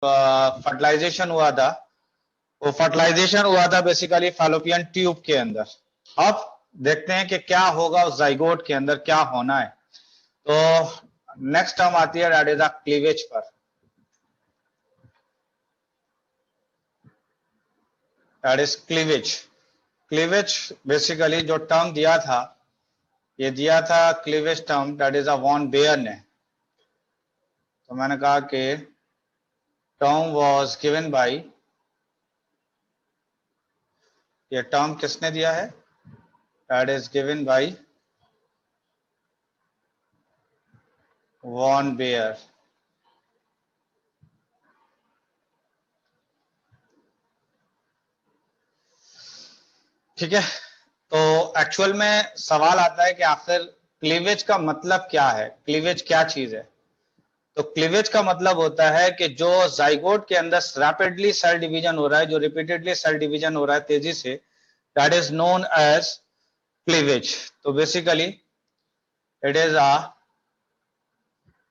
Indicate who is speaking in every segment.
Speaker 1: Fertilisation हुआ था, वो फर्टिलाइजेशन हुआ था बेसिकली फैलोपियन ट्यूब के अंदर। अब देखते हैं कि क्या होगा उस जाइगोट के अंदर, क्या होना है। तो नेक्स्ट टर्म आती है दैट इज द क्लीवेज पर। That is cleavage. Cleavage basically जो टर्म दिया था, ये दिया था cleavage term that is a von Baer ने। तो मैंने कहा कि टर्म वाज गिवन बाय, ये टर्म किसने दिया है? That is given by von Baer. ठीक है, तो एक्चुअल में सवाल आता है कि आखिर क्लीवेज का मतलब क्या है, क्लीवेज क्या चीज है? तो क्लीवेज का मतलब होता है कि जो जाइगोट के अंदर रैपिडली सेल डिवीजन हो रहा है, जो रिपीटेडली सेल डिवीजन हो रहा है तेजी से, that is known as cleavage. तो basically it is a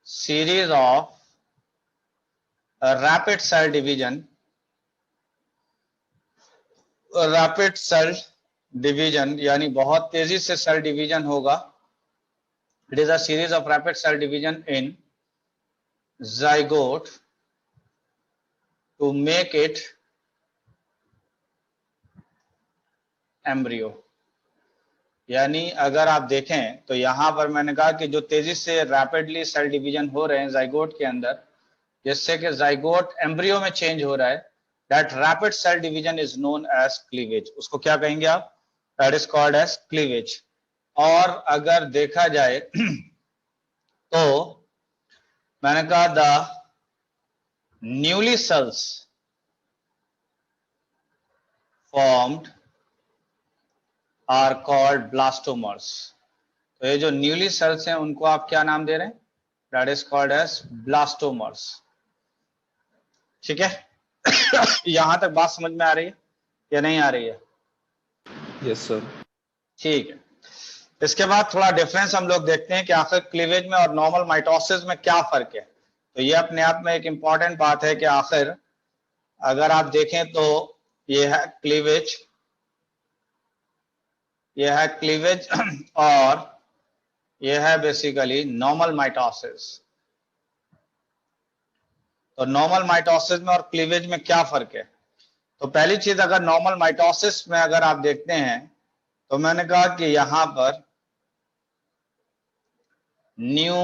Speaker 1: series of rapid cell division, rapid cell division यानी बहुत तेजी से सेल डिवीजन होगा। It is a series of rapid cell division in zygote to make it embryo। यानी अगर आप देखें तो यहां पर मैंने कहा कि जो तेजी से रैपिडली सेल डिवीजन हो रहे हैं जाइगोट के अंदर, जिससे कि जाइगोट एम्ब्रियो में चेंज हो रहा है, that rapid cell division is known as cleavage. उसको क्या कहेंगे आप? That is called as cleavage. और अगर देखा जाए तो मैंने कहा the newly cells formed are called blastomers। तो ये जो न्यूली सेल्स हैं उनको आप क्या नाम दे रहे हैं? That is called as blastomeres. ठीक है, यहां तक बात समझ में आ रही है या नहीं आ रही है?
Speaker 2: Yes sir.
Speaker 1: ठीक है, इसके बाद थोड़ा डिफरेंस हम लोग देखते हैं कि आखिर क्लीवेज में और नॉर्मल माइटोसिस में क्या फर्क है। तो ये अपने आप में एक इंपॉर्टेंट बात है कि आखिर अगर आप देखें तो ये है क्लीवेज, ये है क्लीवेज और ये है बेसिकली नॉर्मल माइटोसिस। तो नॉर्मल माइटोसिस में और क्लीवेज में क्या फर्क है? तो पहली चीज, अगर नॉर्मल माइटोसिस में अगर आप देखते हैं तो मैंने कहा कि यहां पर न्यू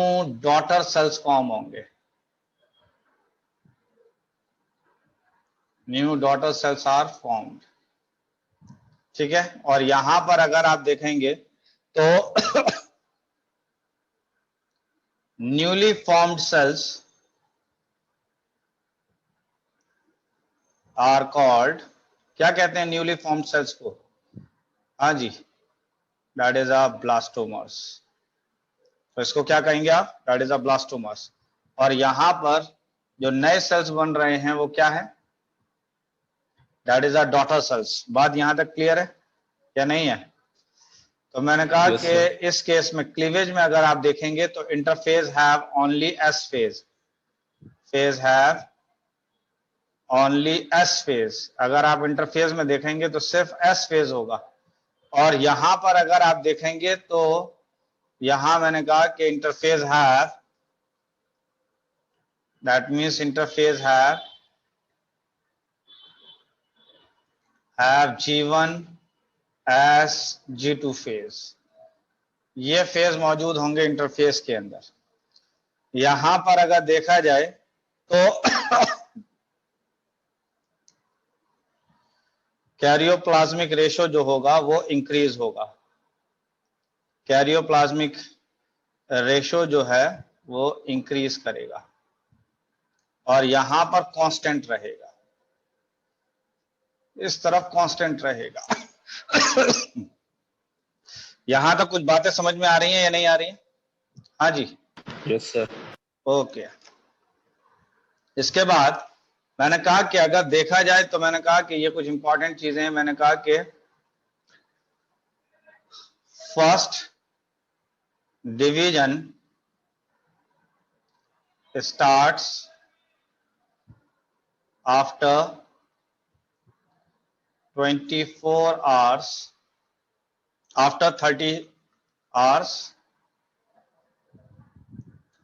Speaker 1: डॉटर सेल्स फॉर्म होंगे, new daughter cells are formed. ठीक है, और यहां पर अगर आप देखेंगे तो newly formed cells are called, क्या कहते हैं न्यूली फॉर्म्ड सेल्स को? हाँ जी, दैट इज अ ब्लास्टोमर्स। तो इसको क्या कहेंगे आप? That is a blastomeres. और यहां पर जो नए सेल्स बन रहे हैं वो क्या है? That is a daughter cells. बात यहां तक क्लियर है या नहीं है? तो मैंने कहा
Speaker 2: Yes,
Speaker 1: कि
Speaker 2: sir.
Speaker 1: इस केस में क्लीवेज में अगर आप देखेंगे तो interphase have only S phase, phase have only S phase. अगर आप इंटरफेज में देखेंगे तो सिर्फ एस फेज होगा। और यहां पर अगर आप देखेंगे तो यहां मैंने कहा कि interphase have, that means interphase have G1 S G2 phase. ये फेज मौजूद होंगे इंटरफेस के अंदर। यहां पर अगर देखा जाए तो कैरियोप्लाज्मिक रेशो जो होगा वो इंक्रीज होगा, कैरियोप्लाज्मिक रेशो जो है वो इंक्रीज करेगा और यहां पर कांस्टेंट रहेगा, इस तरफ कांस्टेंट रहेगा। यहां तक कुछ बातें समझ में आ रही हैं या नहीं आ रही हैं? हाँ जी,
Speaker 2: यस सर।
Speaker 1: ओके। इसके बाद मैंने कहा कि अगर देखा जाए तो मैंने कहा कि ये कुछ इंपॉर्टेंट चीजें हैं। मैंने कहा कि first division starts after 24 hours, after 30 hours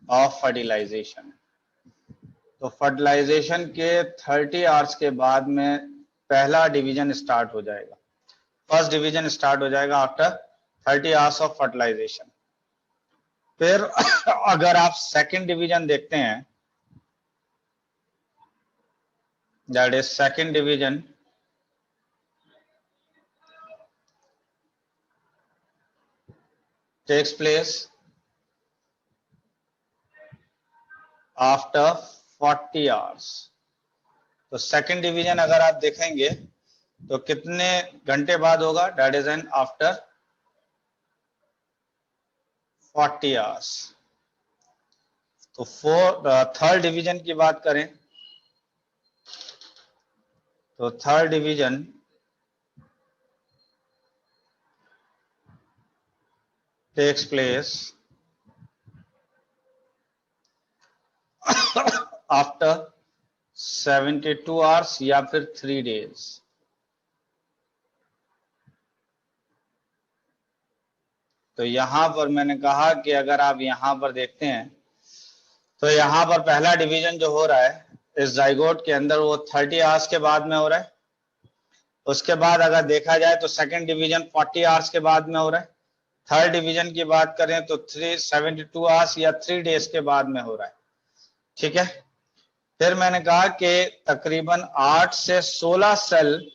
Speaker 1: of fertilization। तो फर्टिलाइजेशन के 30 आवर्स के बाद में पहला डिवीजन स्टार्ट हो जाएगा, फर्स्ट डिवीजन स्टार्ट हो जाएगा आफ्टर 30 आवर्स ऑफ फर्टिलाइजेशन। फिर अगर आप सेकंड डिवीजन देखते हैं, that is second division takes place after 40 hours. तो सेकंड डिवीजन अगर आप देखेंगे तो कितने घंटे बाद होगा, that is an after 40 hours. तो थर्ड डिवीजन की बात करें तो third division takes place after 72 hours या फिर 3 डेज। तो यहां पर मैंने कहा कि अगर आप यहां पर देखते हैं तो यहां पर पहला डिवीजन जो हो रहा है इस जाइगोट के अंदर वो 30 आवर्स के बाद में हो रहा है। उसके बाद अगर देखा जाए तो सेकंड डिवीजन 40 आवर्स के बाद में हो रहा है। थर्ड डिवीजन की बात करें तो 372 आवर्स या 3 डेज के बाद में हो रहा है। ठीक है, फिर मैंने कहा कि तकरीबन 8 से 16 सेल,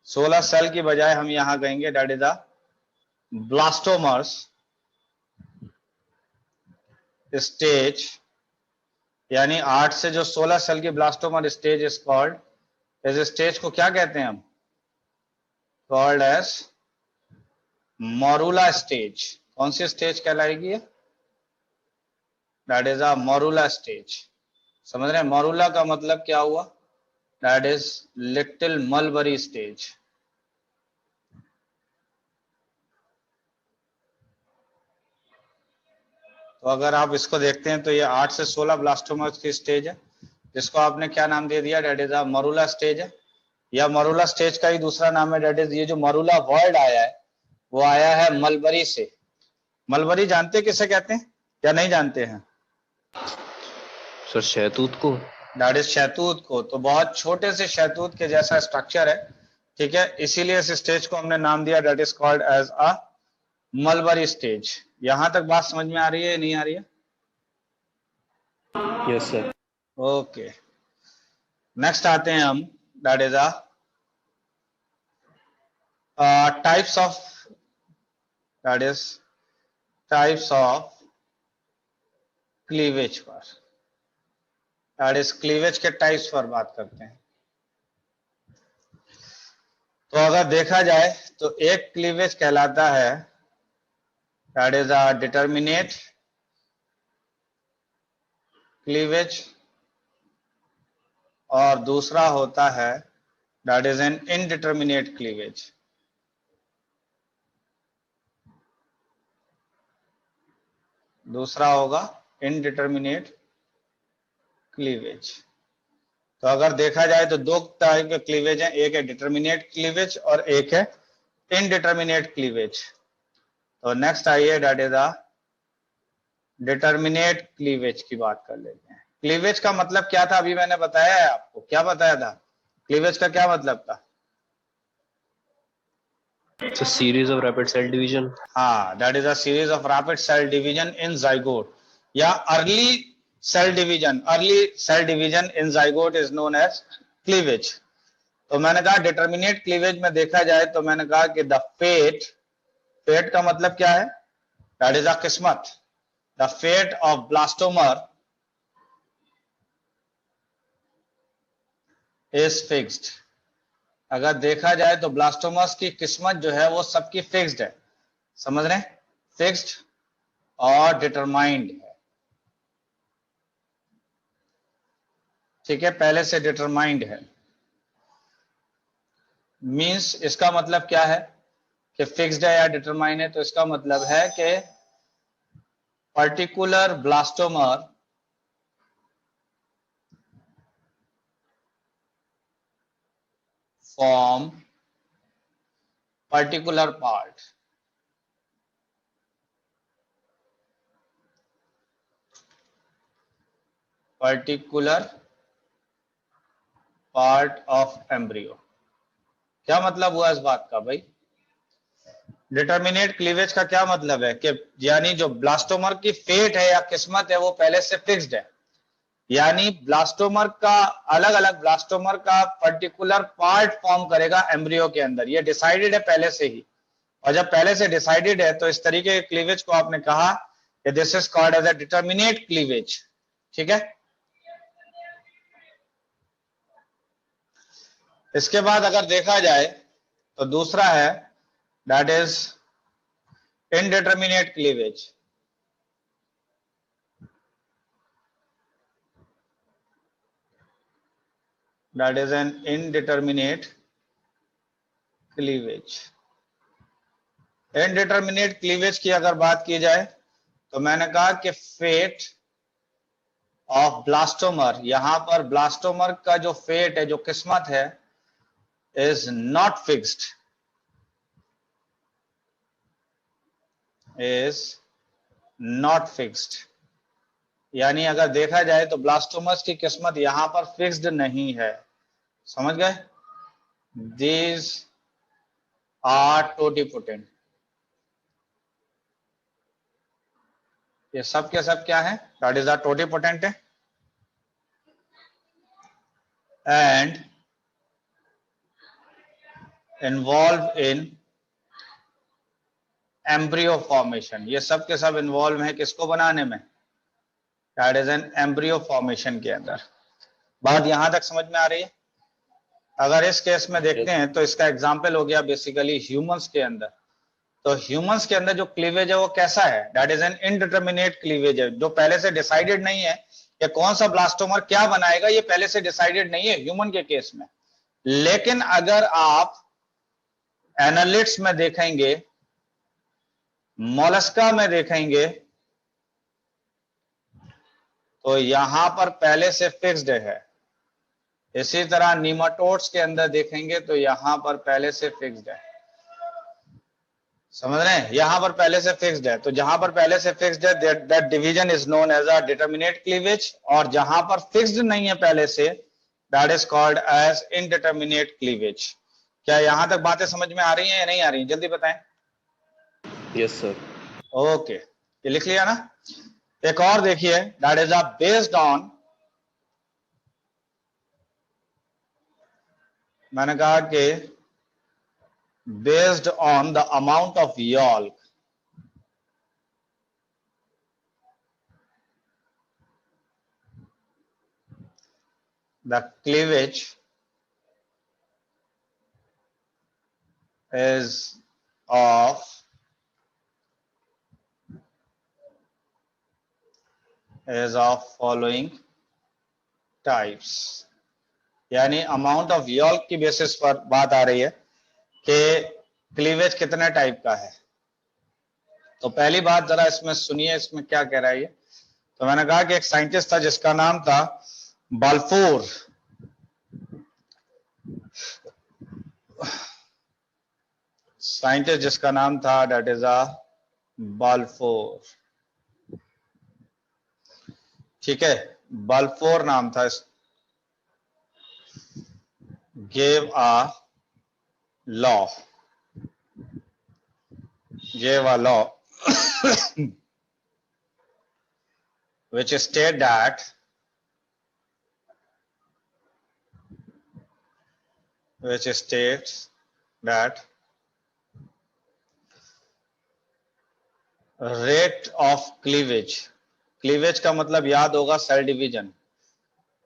Speaker 1: 16 सेल की बजाय हम यहां कहेंगे that is the blastomeres stage, यानी 8 से जो 16 सेल की ब्लास्टोमर स्टेज इज कॉल्ड, इस स्टेज को क्या कहते हैं हम, कॉल्ड एज मोरूला स्टेज। कौन सी स्टेज कहलाएगी, that is a morula stage. समझ रहे हैं, मोरूला का मतलब क्या हुआ, that is little mulberry stage. तो अगर आप इसको देखते हैं तो ये 8 से 16 ब्लास्टोमर्स की स्टेज है, जिसको आपने क्या नाम दे दिया, that is a morula stage है। या मरूला स्टेज का ही दूसरा नाम है, डेट इज ये जो मरूला वर्ड आया है वो आया है मलबरी से। मलबरी जानते हैं किसे कहते हैं या नहीं जानते हैं,
Speaker 2: सर शहतूत को।
Speaker 1: डेट इज शहतूत को। तो बहुत छोटे से शहतूत के जैसा स्ट्रक्चर है, ठीक है, इसीलिए इस स्टेज को हमने नाम दिया that is called as a mulberry stage. यहां तक बात समझ में आ रही है, नहीं आ रही है?
Speaker 2: Yes sir.
Speaker 1: ओके, नेक्स्ट आते हैं हम, that is a types of, that is types of cleavage पर, दैट इज क्लीवेज के टाइप्स पर बात करते हैं। तो अगर देखा जाए तो एक क्लीवेज कहलाता है that is a determinate cleavage, और दूसरा होता है that is N indeterminate cleavage. दूसरा होगा इनडिटर्मिनेट क्लीवेज। तो अगर देखा जाए तो दो टाइप के क्लीवेज हैं, एक है डिटर्मिनेट क्लीवेज और एक है इनडिटर्मिनेट क्लीवेज। तो नेक्स्ट आइए, that is a determinate cleavage की बात कर लेते हैं। क्लीवेज का मतलब क्या था, अभी मैंने बताया है आपको, क्या बताया था, क्लीवेज का क्या मतलब था?
Speaker 2: It's a series of rapid cell division.
Speaker 1: हाँ, that is a series of rapid cell division in zygote, या early cell division. Early cell division in zygote is known as cleavage. तो मैंने कहा डिटर्मिनेट क्लीवेज में देखा जाए तो मैंने कहा कि द फेट, फेट का मतलब क्या है, दैट इज अ किस्मत। The fate of blastomere is fixed. अगर देखा जाए तो ब्लास्टोमर्स की किस्मत जो है वो सबकी फिक्स्ड है, समझ रहे हैं, फिक्स्ड और डिटरमाइंड है। ठीक है, पहले से डिटरमाइंड है, मींस इसका मतलब क्या है कि फिक्स्ड है या डिटरमाइंड है, तो इसका मतलब है कि particular blastomere form particular part. Particular part of embryo. क्या मतलब हुआ इस बात का भाई? डिटर्मिनेट क्लीवेज का क्या मतलब है कि यानी जो ब्लास्टोमर की फेट है या किस्मत है वो पहले से फिक्स्ड है, यानी ब्लास्टोमर का अलग अलग ब्लास्टोमर का पर्टिकुलर पार्ट फॉर्म करेगा एम्ब्रियो के अंदर, ये डिसाइडेड है पहले से ही। और जब पहले से डिसाइडेड है तो इस तरीके के क्लीवेज को आपने कहा कि this is called as a determinate cleavage. ठीक है, इसके बाद अगर देखा जाए तो दूसरा है that is indeterminate cleavage. That is an indeterminate cleavage. Indeterminate cleavage की अगर बात की जाए तो मैंने कहा कि फेट ऑफ ब्लास्टोमर, यहां पर ब्लास्टोमर का जो फेट है, जो किस्मत है, is not fixed, is not fixed. यानी अगर देखा जाए तो ब्लास्टोमस की किस्मत यहां पर फिक्स्ड नहीं है। समझ गए? These are totipotent. ये सब के सब क्या है? दैट इज आर टोटिपोटेंट है and involved in embryo formation। ये सब के सब इन्वॉल्व हैं किसको बनाने में? That is an embryo formation के अंदर। बात यहां तक समझ में आ रही है? अगर इस केस में देखते हैं तो इसका एग्जांपल हो गया बेसिकली ह्यूमंस के अंदर। तो ह्यूमंस के अंदर जो क्लीवेज है वो कैसा है? That is N indeterminate cleavage है, जो पहले से डिसाइडेड नहीं है कि कौन सा ब्लास्टोमर क्या बनाएगा, ये पहले से डिसाइडेड नहीं है ह्यूमन के केस में। लेकिन अगर आप एनालिट्स में देखेंगे, मोलस्का में देखेंगे, तो यहां पर पहले से फिक्स्ड है। इसी तरह नीमाटोड्स के अंदर देखेंगे तो यहां पर पहले से फिक्स्ड है। समझ रहे हैं? यहां पर पहले से फिक्स्ड है, तो जहां पर पहले से फिक्स्ड है that division is known as a determinate cleavage, और जहां पर फिक्स्ड नहीं है पहले से that is called as indeterminate cleavage. क्या यहां तक बातें समझ में आ रही हैं या नहीं आ रही? जल्दी बताएं।
Speaker 2: Yes sir.
Speaker 1: ओके, ये लिख लिया ना? एक और देखिए, that is a based on, मैंने कहा कि based on the amount of yolk, the cleavage is of following types। यानी अमाउंट ऑफ यॉल्क की बेसिस पर बात आ रही है कि क्लीवेज कितने टाइप का है। तो पहली बात जरा इसमें सुनिए, इसमें क्या कह रहा है ये। तो मैंने कहा कि एक साइंटिस्ट था जिसका नाम था बाल्फोर। साइंटिस्ट जिसका नाम था दैट इज अ बाल्फोर। ठीक है, बाल्फोर नाम था। gave a law which state that rate of cleavage का मतलब याद होगा cell division,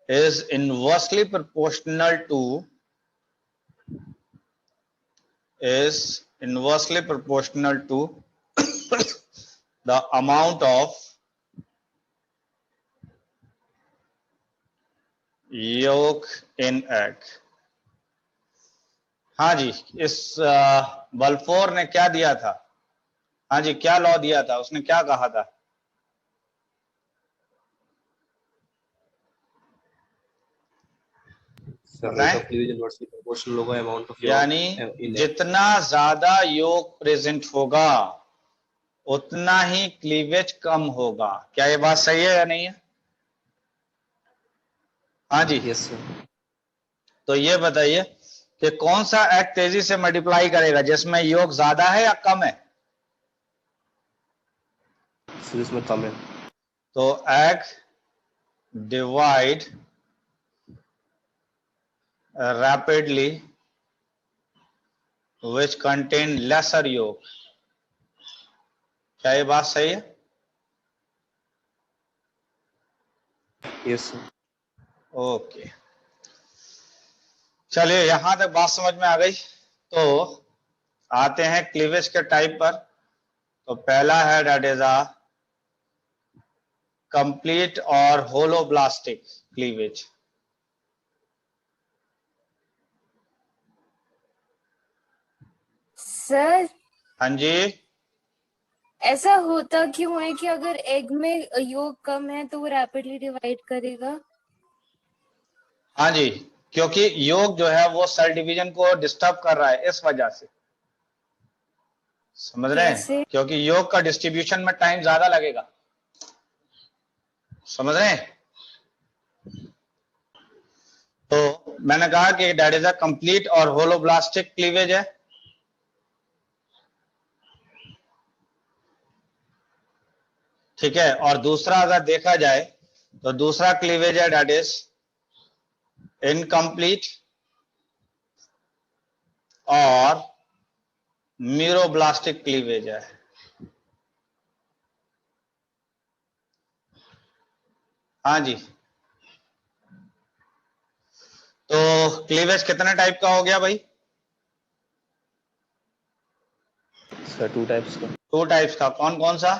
Speaker 1: is inversely proportional to the amount of yolk in egg। हाँ जी, इस बल्फोर ने क्या दिया था? हाँ जी, क्या लॉ दिया था? उसने क्या कहा था?
Speaker 2: The rate
Speaker 1: बताएं।
Speaker 2: of cleavage inversely proportional होगा amount of york
Speaker 1: यानी
Speaker 2: in F.
Speaker 1: जितना ज्यादा योग प्रेजेंट होगा उतना ही क्लीवेज कम होगा। क्या ये बात सही है या नहीं है? हाँ जी।
Speaker 2: Yes sir.
Speaker 1: तो ये बताइए कि कौन सा एग तेजी से मल्टीप्लाई करेगा, जिसमें योग ज्यादा है या कम है?
Speaker 2: So इसमें कम है।
Speaker 1: तो egg divide rapidly which contain lesser yolk। क्या ये बात सही है?
Speaker 2: Yes sir.
Speaker 1: ओके, चलिए यहां तक बात समझ में आ गई। तो आते हैं क्लीवेज के टाइप पर। तो पहला है दैट इज अ कंप्लीट और होलोब्लास्टिक क्लीवेज।
Speaker 3: सर
Speaker 1: हाँ जी।
Speaker 3: ऐसा होता क्यों है कि अगर एग में योग कम है तो वो रैपिडली डिवाइड करेगा?
Speaker 1: हाँ जी, क्योंकि योग जो है वो सेल डिवीजन को डिस्टर्ब कर रहा है, इस वजह से। समझ रहे हैं?
Speaker 3: कैसे?
Speaker 1: क्योंकि योग का डिस्ट्रीब्यूशन में टाइम ज्यादा लगेगा। समझ रहे हैं? तो मैंने कहा कि दैट इज अ कंप्लीट और होलोब्लास्टिक क्लीवेज है। ठीक है, और दूसरा अगर देखा जाए तो दूसरा क्लीवेज है दैट इज इनकम्प्लीट और मीरोब्लास्टिक क्लीवेज है। हाँ जी। तो क्लीवेज कितने टाइप का हो गया भाई?
Speaker 2: Sir 2 types का।
Speaker 1: 2 टाइप्स का। कौन कौन सा?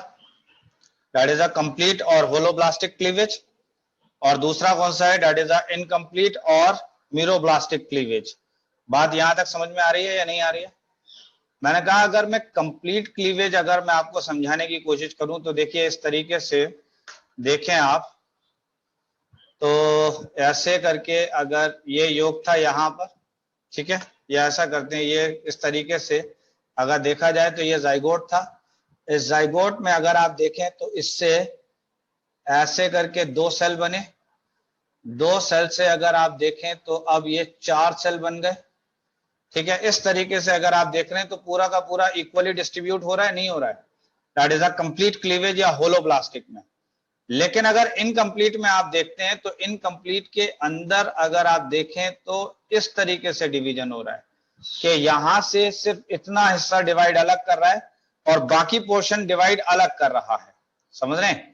Speaker 1: दैट इज अ कंप्लीट और होलोब्लास्टिक क्लीवेज। और दूसरा कौन सा है? दैट इज अ इनकम्प्लीट और मीरोब्लास्टिक क्लीवेज। बात यहां तक समझ में आ रही है या नहीं आ रही है? मैंने कहा अगर मैं कंप्लीट क्लीवेज अगर मैं आपको समझाने की कोशिश करूं तो देखिए इस तरीके से देखें आप। तो ऐसे करके अगर ये योग था यहां पर, ठीक है, ये ऐसा करते हैं, ये इस तरीके से अगर देखा जाए तो ये जाइगोट था। इस जाइगोट में अगर आप देखें तो इससे ऐसे करके 2 सेल बने। 2 सेल से अगर आप देखें तो अब ये 4 सेल बन गए। ठीक है, इस तरीके से अगर आप देख रहे हैं तो पूरा का पूरा इक्वली डिस्ट्रीब्यूट हो रहा है, नहीं हो रहा है? That is a complete cleavage या होलोब्लास्टिक में। लेकिन अगर इनकम्प्लीट में आप देखते हैं तो इनकम्प्लीट के अंदर अगर आप देखें तो इस तरीके से डिवीजन हो रहा है कि यहां से सिर्फ इतना हिस्सा डिवाइड अलग कर रहा है और बाकी पोर्शन डिवाइड अलग कर रहा है। समझ रहे हैं?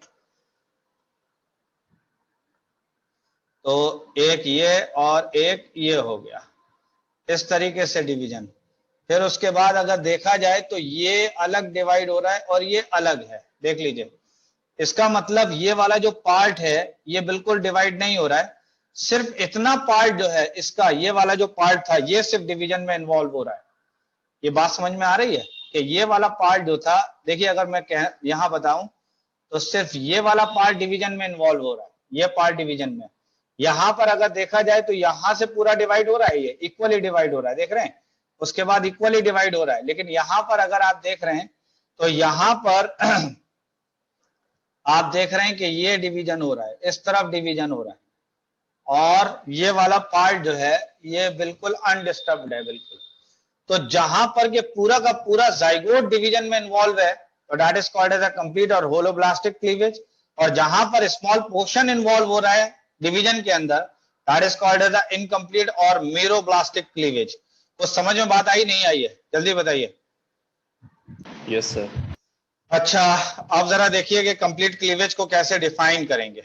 Speaker 1: तो एक ये और एक ये हो गया, इस तरीके से डिवीजन। फिर उसके बाद अगर देखा जाए तो ये अलग डिवाइड हो रहा है और ये अलग है। देख लीजिए, इसका मतलब ये वाला जो पार्ट है ये बिल्कुल डिवाइड नहीं हो रहा है। सिर्फ इतना पार्ट जो है इसका, ये वाला जो पार्ट था ये सिर्फ डिवीजन में इन्वॉल्व हो रहा है। ये बात समझ में आ रही है कि ये वाला पार्ट जो था, देखिए अगर मैं यहां बताऊं तो सिर्फ ये वाला पार्ट डिवीजन में इन्वॉल्व हो रहा है, ये पार्ट डिवीजन में। यहां पर अगर देखा जाए तो यहां से पूरा डिवाइड हो रहा है, ये इक्वली डिवाइड हो रहा है, देख रहे हैं? उसके बाद इक्वली डिवाइड हो रहा है। लेकिन यहां पर अगर आप देख रहे हैं तो यहां पर आप देख रहे हैं कि ये डिवीजन हो रहा है, इस तरफ डिवीजन हो रहा है, और ये वाला पार्ट जो है ये बिल्कुल अनडिस्टर्ब्ड है, बिल्कुल। तो जहां पर ये पूरा का पूरा जाइगोट डिवीजन में इन्वॉल्व है तो that is called as a complete और होलोब्लास्टिक क्लीवेज। और जहां पर स्मॉल पोर्शन इन्वॉल्व हो रहा है डिवीजन के अंदर, that is called as a incomplete और मीरोब्लास्टिक क्लीवेज। तो समझ में बात आई नहीं आई है? जल्दी बताइए।
Speaker 2: Yes sir.
Speaker 1: अच्छा, अब जरा देखिए कि कंप्लीट क्लीवेज को कैसे डिफाइन करेंगे।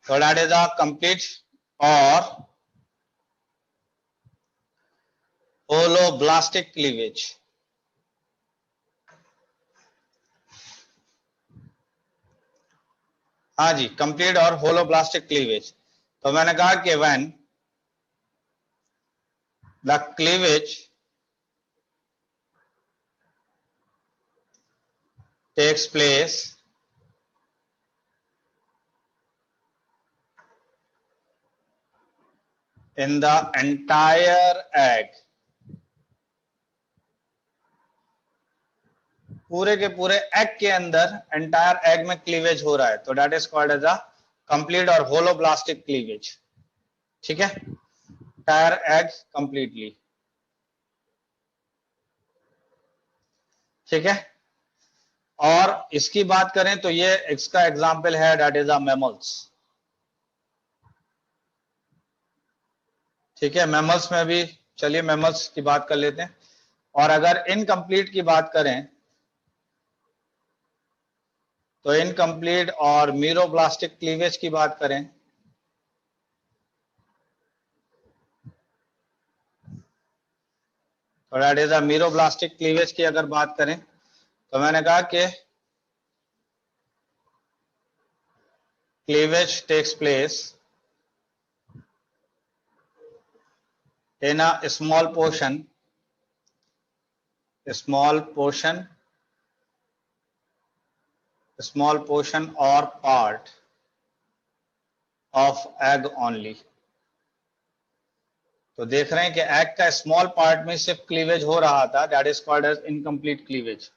Speaker 1: तो दैट इज अ कंप्लीट और होलोब्लास्टिक क्लीवेज। हाँ जी, कंप्लीट और होलोब्लास्टिक क्लीवेज। तो मैंने कहा कि when the cleavage takes place in the entire egg, पूरे के पूरे एग के अंदर, एंटायर एग में क्लीवेज हो रहा है, तो that is called as a complete और होलोब्लास्टिक क्लीवेज। ठीक है, एंटायर एग कंप्लीटली। ठीक है, और इसकी बात करें तो ये इसका एग्जाम्पल है, दैट इज अ मैमल्स। ठीक है, मैमल्स में भी, चलिए मैमल्स की बात कर लेते हैं। और अगर इनकम्प्लीट की बात करें तो इनकम्प्लीट और मीरोब्लास्टिक क्लीवेज की बात करें तो that is a meroblastic cleavage की अगर बात करें तो मैंने कहा कि cleavage takes place in a small portion or part of egg only। तो देख रहे हैं कि एग का स्मॉल पार्ट में सिर्फ क्लीवेज हो रहा था, that is called as incomplete cleavage.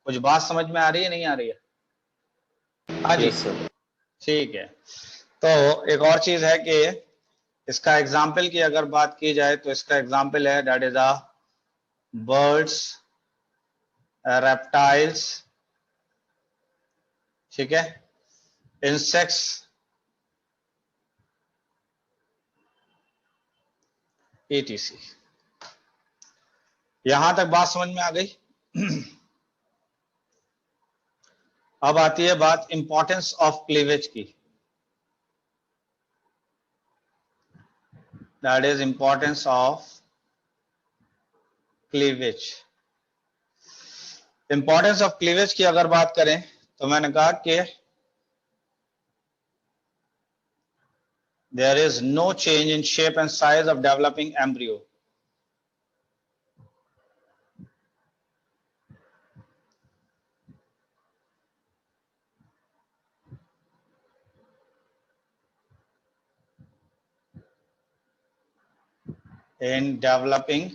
Speaker 1: कुछ बात समझ में आ रही है, नहीं आ रही है? हाँ जी,
Speaker 2: Yes, sir.
Speaker 1: ठीक है। तो एक और चीज है कि इसका एग्जाम्पल की अगर बात की जाए तो इसका एग्जाम्पल है, that is a bird's, reptiles, ठीक है, इंसेक्ट्स, etc। यहां तक बात समझ में आ गई? अब आती है बात इंपॉर्टेंस ऑफ क्लीवेज की, that is importance of cleavage. Importance of cleavage की अगर बात करें तो मैंने कहा कि there is no change in shape and size of developing embryo। in developing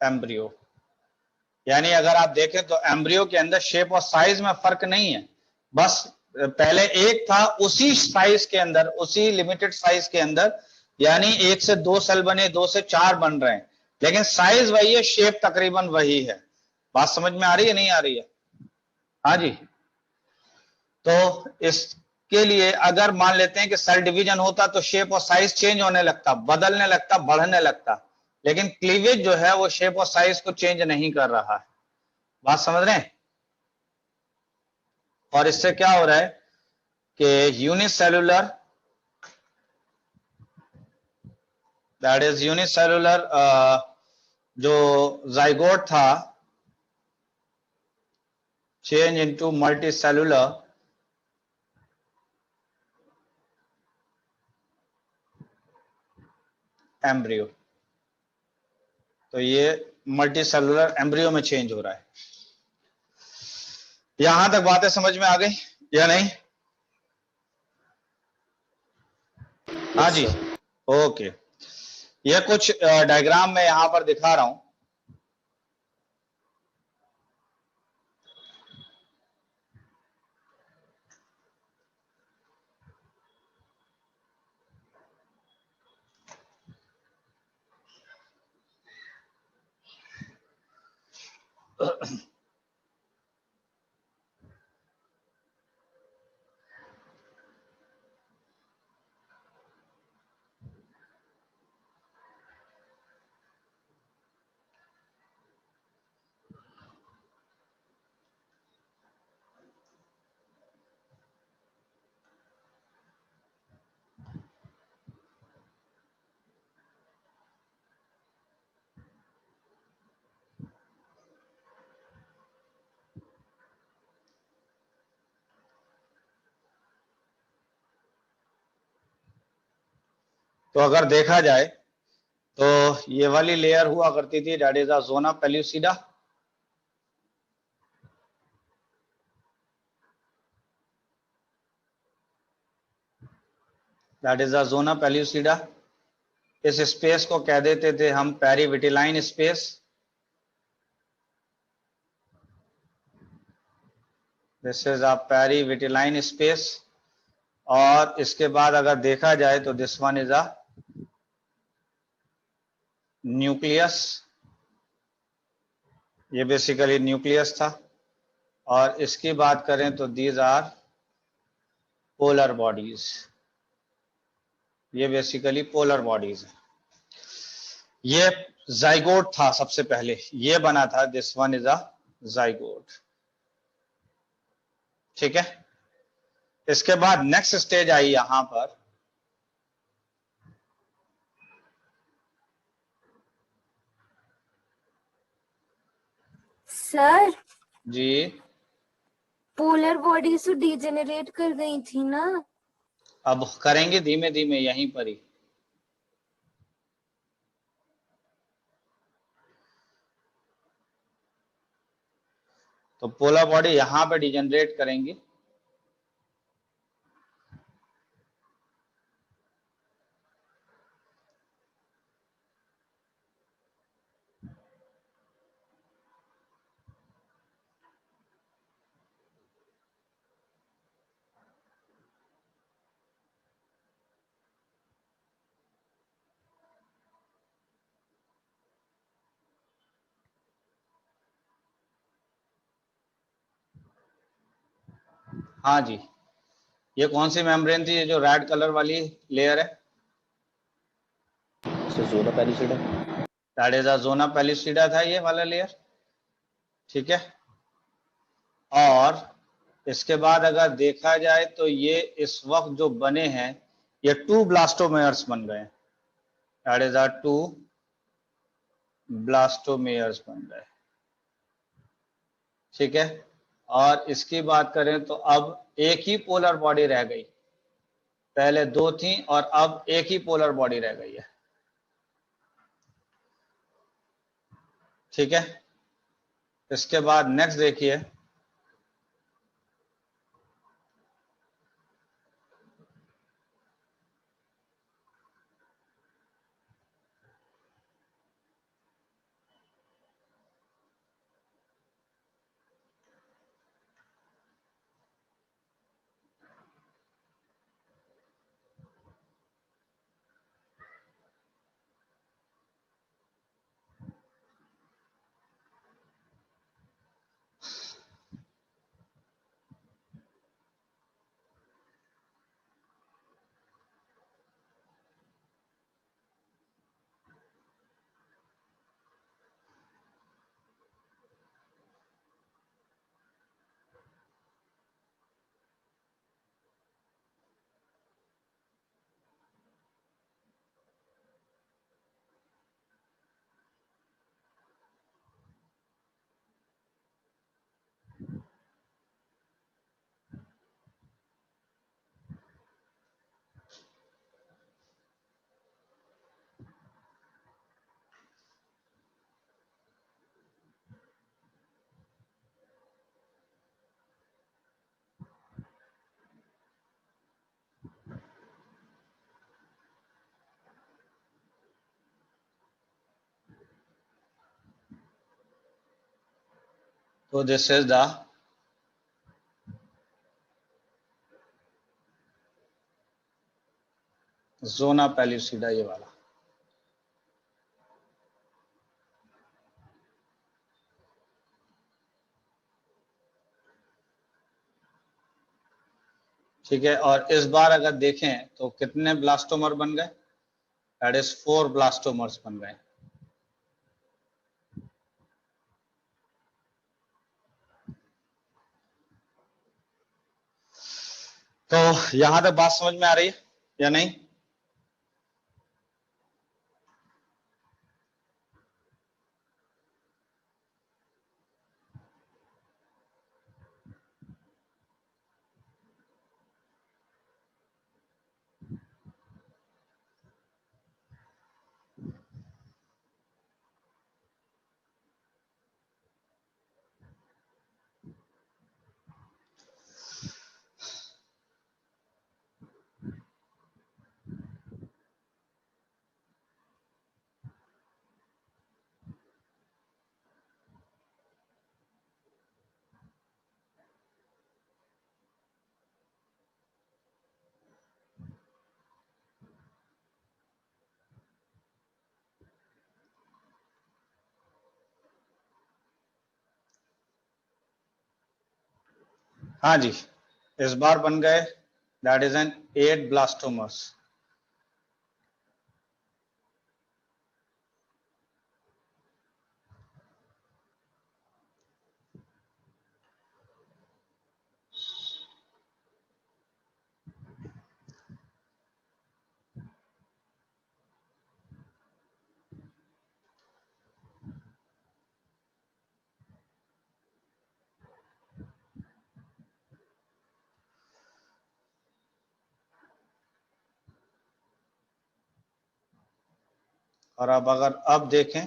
Speaker 1: embryo, यानी अगर आप देखें तो एम्ब्रियो के अंदर शेप और साइज में फर्क नहीं है, बस पहले एक था उसी साइज के अंदर, उसी लिमिटेड साइज के अंदर, यानी 1 से 2 सेल बने, 2 से 4 बन रहे हैं, लेकिन साइज वही है, शेप तकरीबन वही है। बात समझ में आ रही है, नहीं आ रही है? हाँ जी। तो इसके लिए अगर मान लेते हैं कि सेल डिवीजन होता तो शेप और साइज चेंज होने लगता, बदलने लगता, बढ़ने लगता, लेकिन क्लीवेज जो है वो शेप और साइज को चेंज नहीं कर रहा है। बात समझ रहे हैं? और इससे क्या हो रहा है कि यूनिसेलुलर, दैट इज यूनिसेलुलर, जो जाइगोट था चेंज इनटू मल्टीसेलुलर एम्ब्रियो। तो ये मल्टीसेलुलर एम्ब्रियो में चेंज हो रहा है। यहां तक बातें समझ में आ गई या नहीं? हाँ जी, ओके। ये कुछ डायग्राम मैं यहां पर दिखा रहा हूं। तो अगर देखा जाए तो ये वाली लेयर हुआ करती थी, that is a zona pellucida. That is a zona pellucida. इस स्पेस को कह देते थे हम perivitelline space. This is a perivitelline space. और इसके बाद अगर देखा जाए तो this one is a nucleus. ये बेसिकली न्यूक्लियस था। और इसकी बात करें तो दीज आर पोलर बॉडीज। ये बेसिकली पोलर बॉडीज है। ये जाइगोट था सबसे पहले, ये बना था, this one is a zygote. ठीक है। इसके बाद नेक्स्ट स्टेज आई यहां पर,
Speaker 3: सर
Speaker 1: जी
Speaker 3: पोलर बॉडीज तो डिजेनरेट कर गई थी ना।
Speaker 1: अब करेंगे धीमे धीमे यहीं पर ही। तो पोलर बॉडी यहां पे डिजेनरेट करेंगी। हाँ जी, ये कौन सी मेम्ब्रेन थी, ये जो रेड कलर वाली लेयर है?
Speaker 2: So zona pellucida.
Speaker 1: That is a zona pellucida था ये वाला लेयर। ठीक है। और इसके बाद अगर देखा जाए तो ये इस वक्त जो बने हैं, ये 2 ब्लास्टोमेयर्स बन गए। दैट इज आर 2 ब्लास्टोमेयर्स बन गए। ठीक है। और इसकी बात करें तो अब एक ही पोलर बॉडी रह गई। पहले 2 थी और अब एक ही पोलर बॉडी रह गई है। ठीक है। इसके बाद नेक्स्ट देखिए, तो this is the zona pellucida, ये वाला। ठीक है। और इस बार अगर देखें तो कितने ब्लास्टोमर बन गए? दैट इज 4 ब्लास्टोमर्स बन गए। तो यहां तक बात समझ में आ रही है या नहीं? हाँ जी, इस बार बन गए, दैट इज एन 8 ब्लास्टोमर्स। और अब अगर अब देखें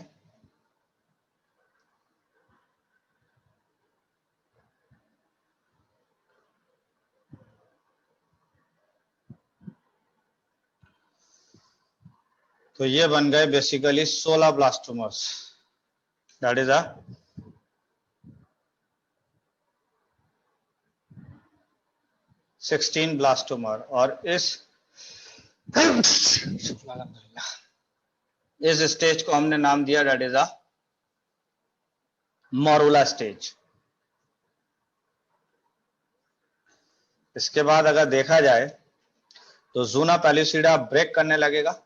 Speaker 1: तो ये बन गए basically 16 blastomeres, that is a 16 blastomere. और इस स्टेज को हमने नाम दिया that is a morula stage. इसके बाद अगर देखा जाए तो ज़ूना पैलिसीडा ब्रेक करने लगेगा,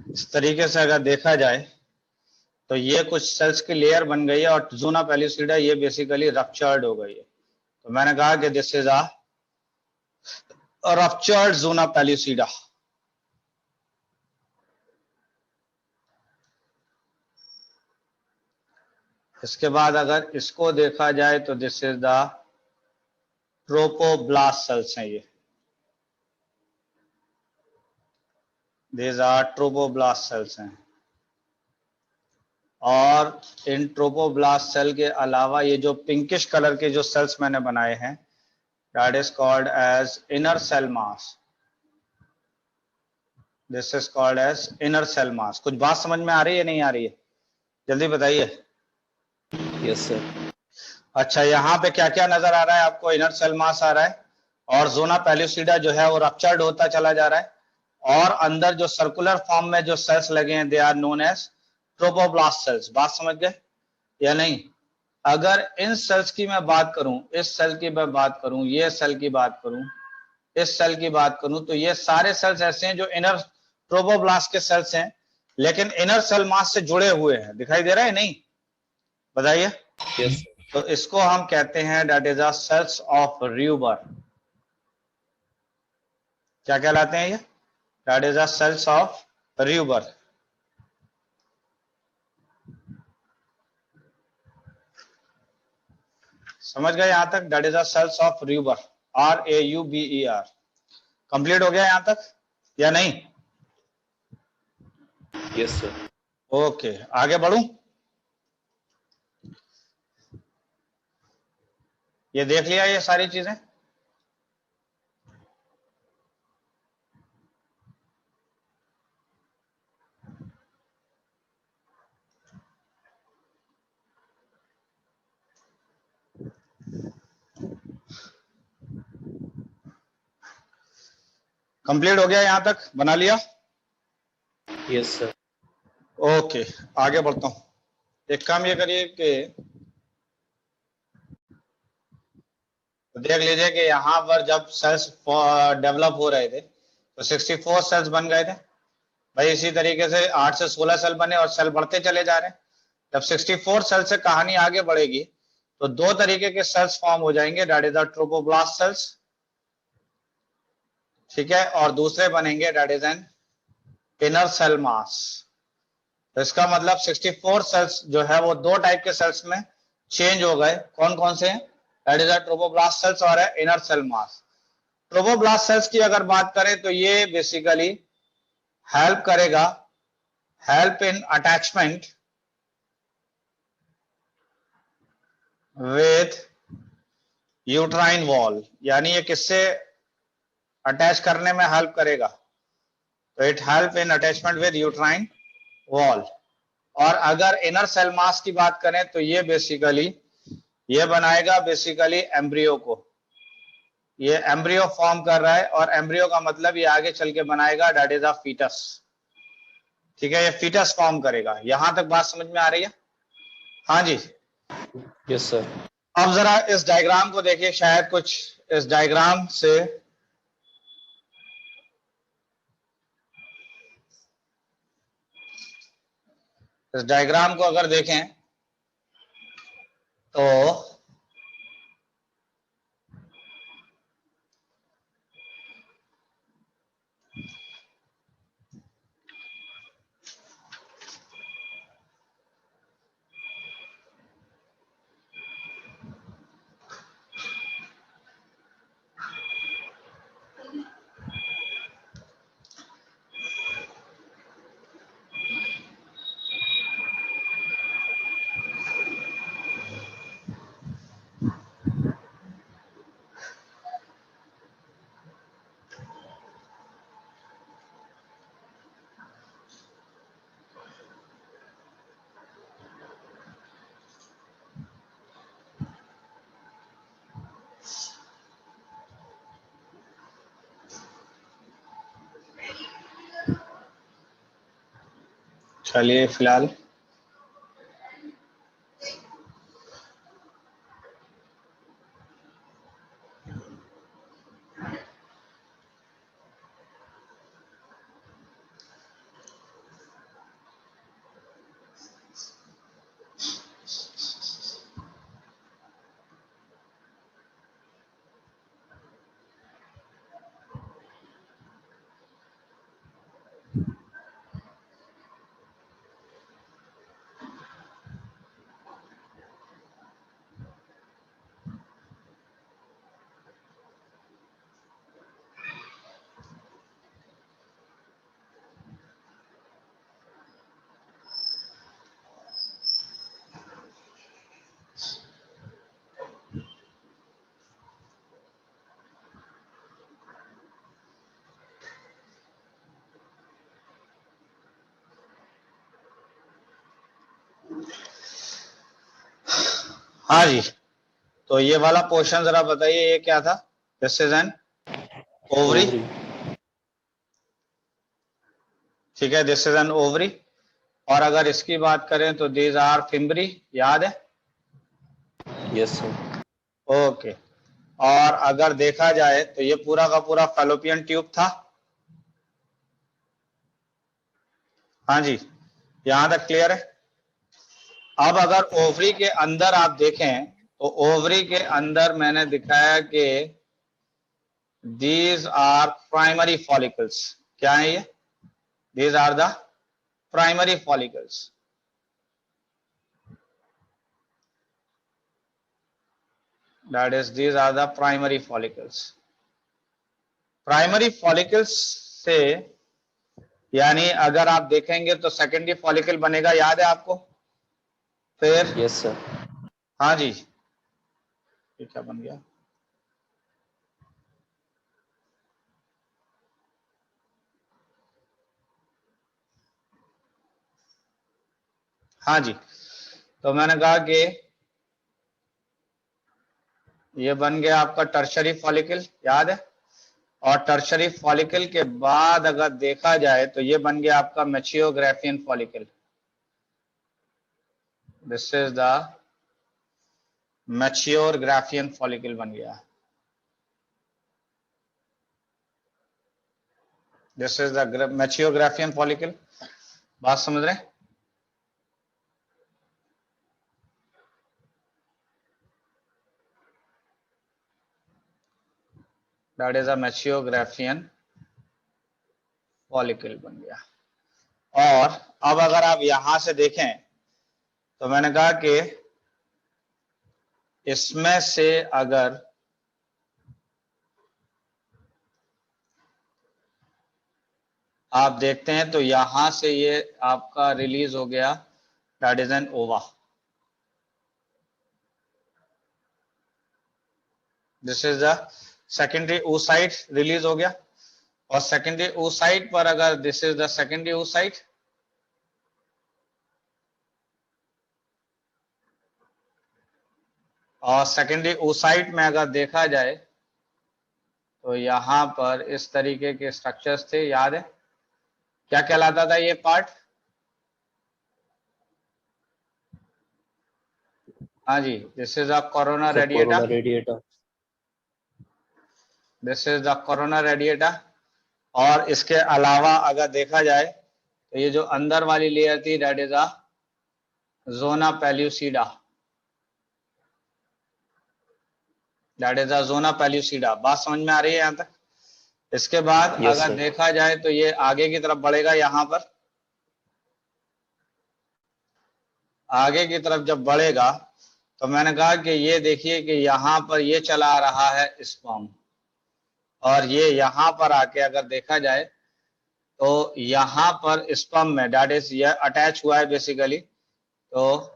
Speaker 1: इस तरीके से अगर देखा जाए तो ये कुछ सेल्स की लेयर बन गई है और ज़ूना पैलिसीडा ये बेसिकली रप्चर्ड हो गई है। तो मैंने कहा कि this is a ruptured zona pellucida. इसके बाद अगर इसको देखा जाए तो this is the trophoblast cells हैं, ये दिस आर ट्रोपोब्लास्ट सेल्स हैं। और इन ट्रोपोब्लास्ट सेल के अलावा ये जो पिंकिश कलर के जो सेल्स मैंने बनाए हैं that is called as inner cell mass, this is called as inner cell mass. कुछ बात समझ में आ रही है नहीं आ रही है, जल्दी बताइए।
Speaker 2: Yes sir.
Speaker 1: अच्छा, यहाँ पे क्या क्या नजर आ रहा है आपको? इनर सेल मास आ रहा है और ज़ोना पैलिसीडा जो है वो रप्चर्ड होता चला जा रहा है, और अंदर जो सर्कुलर फॉर्म में जो सेल्स लगे हैं they are known as trophoblast cells. बात समझ गए या नहीं? अगर इन सेल्स की मैं बात करूं, इस सेल की मैं बात करूं, ये सेल की बात करूं, इस सेल की बात करूं, तो ये सारे सेल्स ऐसे हैं जो इनर ट्रोपोब्लास्ट के सेल्स हैं लेकिन इनर सेल मास से जुड़े हुए हैं। दिखाई दे रहा है नहीं? बताइए।
Speaker 2: यस।
Speaker 1: तो इसको हम कहते हैं that is a cells of Rauber. क्या कहलाते हैं ये? That is a cells of Rauber. समझ गए यहां तक? That is a cells of Rauber, RAUBER। Complete हो गया यहां तक या नहीं?
Speaker 2: Yes sir.
Speaker 1: ओके, आगे बढ़ूं? ये देख लिया ये सारी चीजें? कंप्लीट हो गया यहां तक? बना लिया?
Speaker 2: Yes sir.
Speaker 1: ओके, आगे बढ़ता हूं। एक काम ये करिए कि देख लीजिए कि यहां पर जब सेल्स डेवलप हो रहे थे तो 64 सेल्स बन गए थे भाई। इसी तरीके से 8 से 16 सेल बने और सेल बढ़ते चले जा रहे हैं। जब 64 सेल से कहानी आगे बढ़ेगी तो दो तरीके के सेल्स फॉर्म हो जाएंगे, that is the trophoblast cells, ठीक है, और दूसरे बनेंगे that is an inner cell mass. तो इसका मतलब 64 सेल्स जो है वो दो टाइप के सेल्स में चेंज हो गए। कौन कौन से हैं? That is the trophoblast cells और है inner cell mass. Trophoblast cells की अगर बात करें तो ये बेसिकली हेल्प करेगा, help in attachment with uterine wall, यानी ये किससे अटैच करने में हेल्प करेगा? तो it help in attachment with uterine wall. और अगर इनर सेल मास की बात करें तो ये बेसिकली ये बनाएगा बेसिकली एम्ब्रियो को, ये एम्ब्रियो फॉर्म कर रहा है और एम्ब्रियो का मतलब ये आगे चल के बनाएगा दैट इज अ फीटस, ठीक है, ये फीटस फॉर्म करेगा। यहां तक बात समझ में आ रही है? हाँ जी।
Speaker 2: Yes sir.
Speaker 1: अब जरा इस डायग्राम को देखिए, शायद कुछ इस डायग्राम से इस डायग्राम को अगर देखें तो चलिए फिलहाल हाँ जी, तो ये वाला पोर्शन जरा बताइए, ये क्या था? दिस इज एन ओवरी, ठीक है, दिस इज एन ओवरी। और अगर इसकी बात करें तो दीज आर फिम्बरी, याद है?
Speaker 2: Yes sir.
Speaker 1: ओके। और अगर देखा जाए तो ये पूरा का पूरा फैलोपियन ट्यूब था। हाँ जी, यहां तक क्लियर है? अब अगर ओवरी के अंदर आप देखें तो ओवरी के अंदर मैंने दिखाया कि दीज आर प्राइमरी फॉलिकल्स। क्या है ये? These are the primary follicles. That is, these are the primary follicles. Primary follicles से यानी अगर आप देखेंगे तो सेकेंडरी फॉलिकल बनेगा, याद है आपको? फिर
Speaker 2: यस सर।
Speaker 1: हाँ जी, ये क्या बन गया? हाँ जी, तो मैंने कहा कि ये बन गया आपका टर्शरी फॉलिकल, याद है? और टर्शरी फॉलिकल के बाद अगर देखा जाए तो ये बन गया आपका mature Graafian follicle. This is the mature Graafian follicle बन गया। This is the mature Graafian follicle. बात समझ रहे हैं? That is a mature Graafian follicle बन गया। और अब अगर आप यहां से देखें तो मैंने कहा कि इसमें से अगर आप देखते हैं तो यहां से ये आपका रिलीज हो गया, दैट इज एन ओवा। This is the secondary oocyte release हो गया। और सेकेंडरी oocyte पर अगर this is the secondary oocyte, और सेकेंडरी oocyte में अगर देखा जाए तो यहां पर इस तरीके के स्ट्रक्चर्स थे, याद है क्या कहलाता था ये पार्ट? हाँ जी, this is the corona
Speaker 2: Sir,
Speaker 1: radiata.
Speaker 2: corona radiata.
Speaker 1: This is the corona radiata. और इसके अलावा अगर देखा जाए तो ये जो अंदर वाली लेयर थी, that is a zona pellucida. That is a zona pellucida. बात समझ में आ रही है यहां तक? इसके बाद
Speaker 2: Yes,
Speaker 1: अगर
Speaker 2: sir.
Speaker 1: देखा जाए तो ये आगे की तरफ बढ़ेगा। यहां पर आगे की तरफ जब बढ़ेगा तो मैंने कहा कि ये देखिए कि यहां पर ये चला आ रहा है स्पर्म, और ये यहां पर आके अगर देखा जाए तो यहां पर स्पर्म में दैट इज ये अटैच हुआ है बेसिकली। तो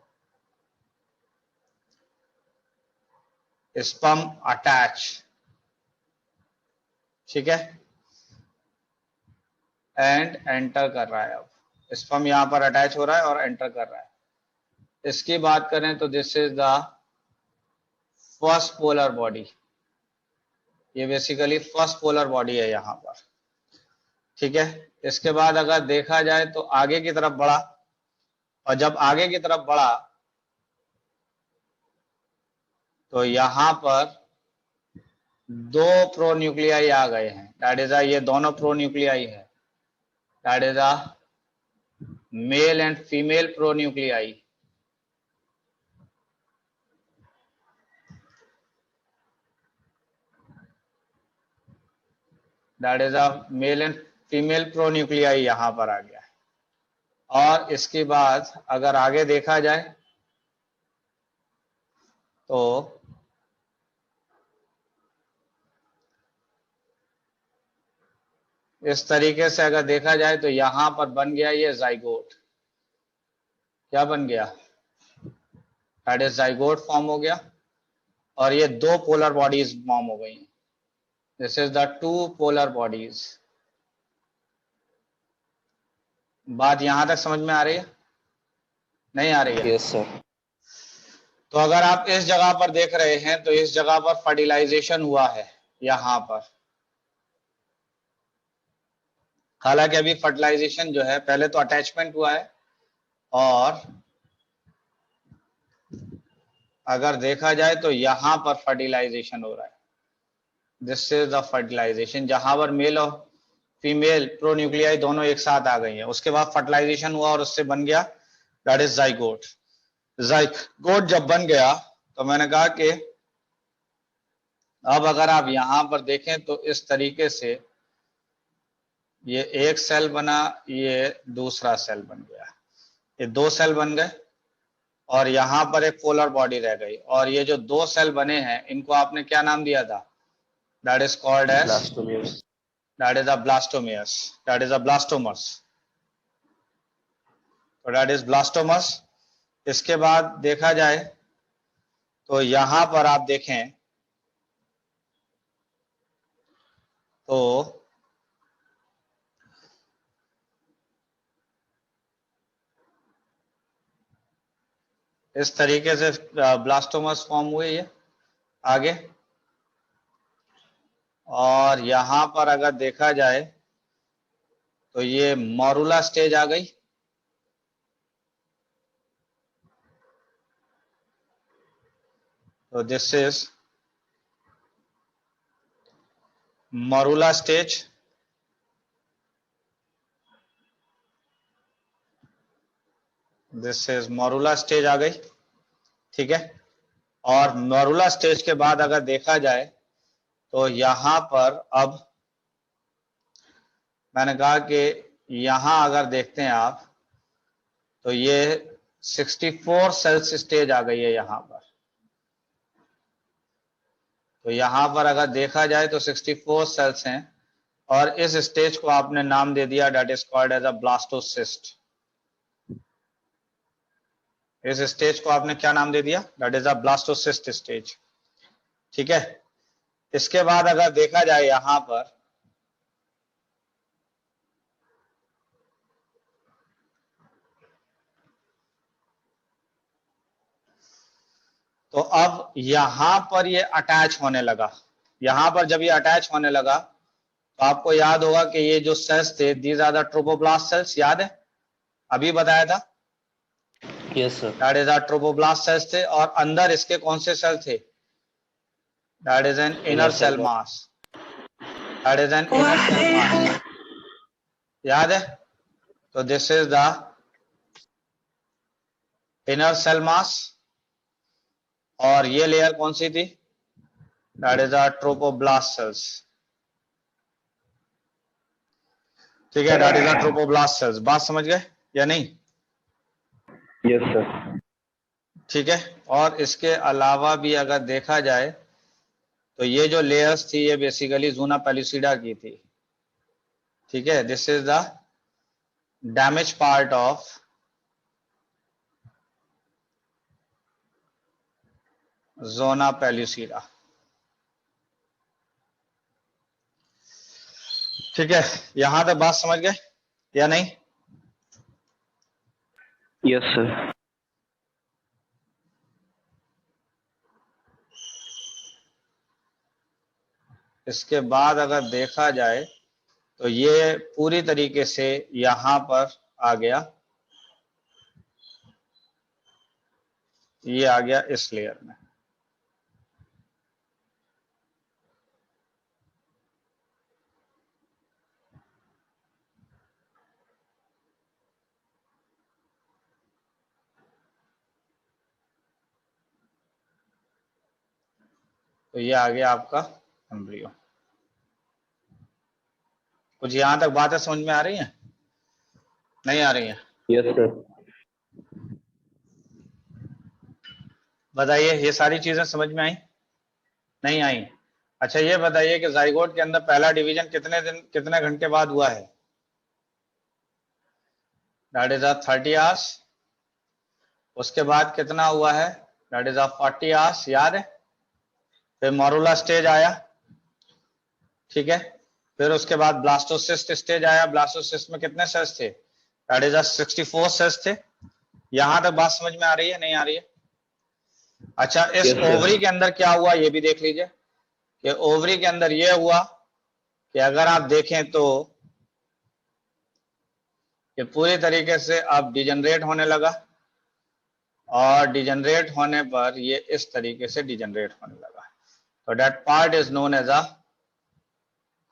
Speaker 1: स्पर्म अटैच, ठीक है, एंड एंटर कर रहा है। अब स्पर्म यहां पर अटैच हो रहा है और एंटर कर रहा है। इसकी बात करें तो this is the first polar body. ये बेसिकली फर्स्ट पोलर बॉडी है यहां पर, ठीक है। इसके बाद अगर देखा जाए तो आगे की तरफ बढ़ा, और जब आगे की तरफ बढ़ा तो यहां पर दो प्रोन्यूक्लियाई आ गए हैं। दैट इज ये दोनों प्रोन्यूक्लियाई है, that is a male and female pronuclei. That is a male and female pronuclei यहां पर आ गया है। और इसके बाद अगर आगे देखा जाए तो इस तरीके से अगर देखा जाए तो यहां पर बन गया ये जाइगोट। क्या बन गया? दैट इज जाइगोट फॉर्म हो गया, और ये दो पोलर बॉडीज फॉर्म हो गई। This is the two polar bodies. बात यहां तक समझ में आ रही है? नहीं आ रही है?
Speaker 2: Yes, sir.
Speaker 1: तो अगर आप इस जगह पर देख रहे हैं तो इस जगह पर फर्टिलाइजेशन हुआ है यहां पर। हालांकि अभी फर्टिलाइजेशन जो है, पहले तो अटैचमेंट हुआ है, और अगर देखा जाए तो यहां पर फर्टिलाइजेशन हो रहा है। दिस इज द फर्टिलाइजेशन, जहां पर मेल और फीमेल प्रोन्यूक्लियाई दोनों एक साथ आ गई हैं। उसके बाद फर्टिलाइजेशन हुआ और उससे बन गया दैट इज जाइगोट। जाइगोट जब बन गया तो मैंने कहा कि अब अगर आप यहां पर देखें तो इस तरीके से ये एक सेल बना, ये दूसरा सेल बन गया, ये दो सेल बन गए, और यहां पर एक पोलर बॉडी रह गई। और ये जो दो सेल बने हैं इनको आपने क्या नाम दिया था? That is called as,
Speaker 2: Blastomeres.
Speaker 1: That is a blastomeres, that is a blastomeres. तो दैट इज ब्लास्टोमस। इसके बाद देखा जाए तो यहां पर आप देखें तो इस तरीके से ब्लास्टोमस फॉर्म हुए ये आगे। और यहां पर अगर देखा जाए तो ये मॉरुला स्टेज आ गई। तो this is morula stage. This is morula stage आ गई, ठीक है। और मोरूला स्टेज के बाद अगर देखा जाए तो यहां पर अब मैंने कहा कि यहां अगर देखते हैं आप तो ये 64 सेल्स स्टेज आ गई है यहां पर। तो यहां पर अगर देखा जाए तो 64 सेल्स हैं और इस स्टेज को आपने नाम दे दिया that is called as a blastocyst. इस स्टेज को आपने क्या नाम दे दिया? That is a blastocyst stage, ठीक है। इसके बाद अगर देखा जाए यहां पर तो अब यहां पर ये अटैच होने लगा। यहां पर जब ये अटैच होने लगा तो आपको याद होगा कि ये जो सेल्स थे these are the trophoblast cells, याद है? अभी बताया था।
Speaker 2: Yes, sir.
Speaker 1: That is are trophoblast cells थे और अंदर इसके कौन से सेल थे? That is an inner cell mass. That is an inner cell mass, याद है? तो this is the inner cell mass और ये लेयर कौन सी थी? That is are trophoblast cells, ठीक है। That is are trophoblast cells. बात समझ गए या नहीं?
Speaker 2: Yes, sir.
Speaker 1: ठीक है। और इसके अलावा भी अगर देखा जाए तो ये जो लेयर्स थी ये बेसिकली ज़ूना पेलुसिडा की थी, ठीक है। This is the damage part of zona pellucida, ठीक है। यहां तक बात समझ गए या नहीं?
Speaker 2: Yes, sir.
Speaker 1: इसके बाद अगर देखा जाए तो ये पूरी तरीके से यहां पर आ गया, ये आ गया इस लेयर में, तो ये आ गया आपका एम्ब्रियो। कुछ यहां तक बातें समझ में आ रही हैं? नहीं आ रही हैं?
Speaker 2: Yes, sir.
Speaker 1: बताइए, ये सारी चीजें समझ में आई? नहीं आई? अच्छा ये बताइए कि जाइगोट के अंदर पहला डिवीजन कितने घंटे बाद हुआ है? That is 30 hours. उसके बाद कितना हुआ है? दैट इज 40 आवर्स, याद है? फिर मोरूला स्टेज आया, ठीक है। फिर उसके बाद ब्लास्टोसिस्ट स्टेज आया। ब्लास्टोसिस्ट में कितने सेल्स थे? दैट इज 64 सेल्स थे। यहां तक बात समझ में आ रही है नहीं आ रही है? अच्छा, इस
Speaker 2: Yes, sir.
Speaker 1: ओवरी के अंदर क्या हुआ ये भी देख लीजिए कि ओवरी के अंदर ये हुआ कि अगर आप देखें तो ये पूरी तरीके से अब डिजनरेट होने लगा और डिजनरेट होने पर ये इस तरीके से डिजनरेट होने लगा। तो that part is known as a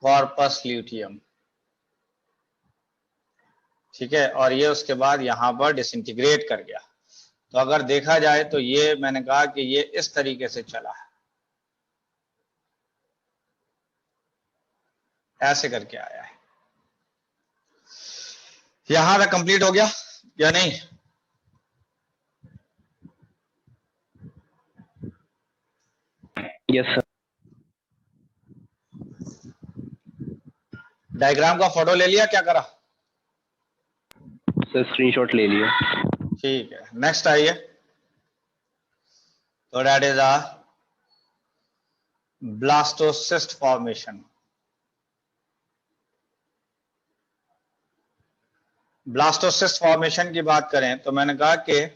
Speaker 1: corpus luteum, ठीक है। और ये उसके बाद यहां पर डिसइंटीग्रेट कर गया। तो अगर देखा जाए तो ये मैंने कहा कि ये इस तरीके से चला है, ऐसे करके आया है। यहां तक कंप्लीट हो गया या नहीं?
Speaker 2: Yes, sir.
Speaker 1: डायग्राम का फोटो ले लिया, क्या करा?
Speaker 2: Sir, screenshot ले लिया.
Speaker 1: ठीक है, नेक्स्ट आइए। तो that is a blastocyst formation. Blastocyst formation की बात करें तो मैंने कहा कि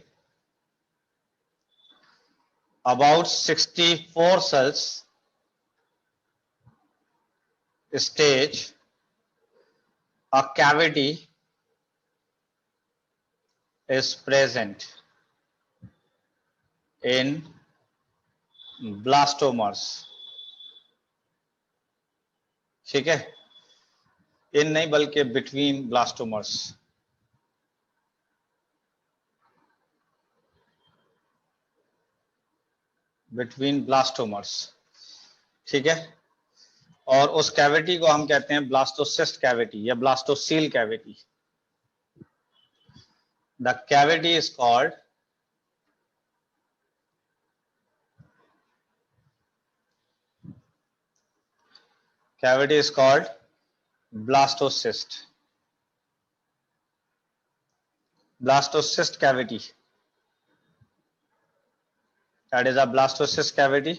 Speaker 1: about 64 cells stage a cavity is present in blastomers, ठीक है। इन नहीं बल्कि बिटवीन ब्लास्टोमर्स। बिटवीन ब्लास्टोमर्स, ठीक है। और उस कैविटी को हम कहते हैं ब्लास्टोसिस्ट कैविटी या blastocoel cavity. The cavity is called blastocyst, blastocyst cavity, that is a blastocyst cavity,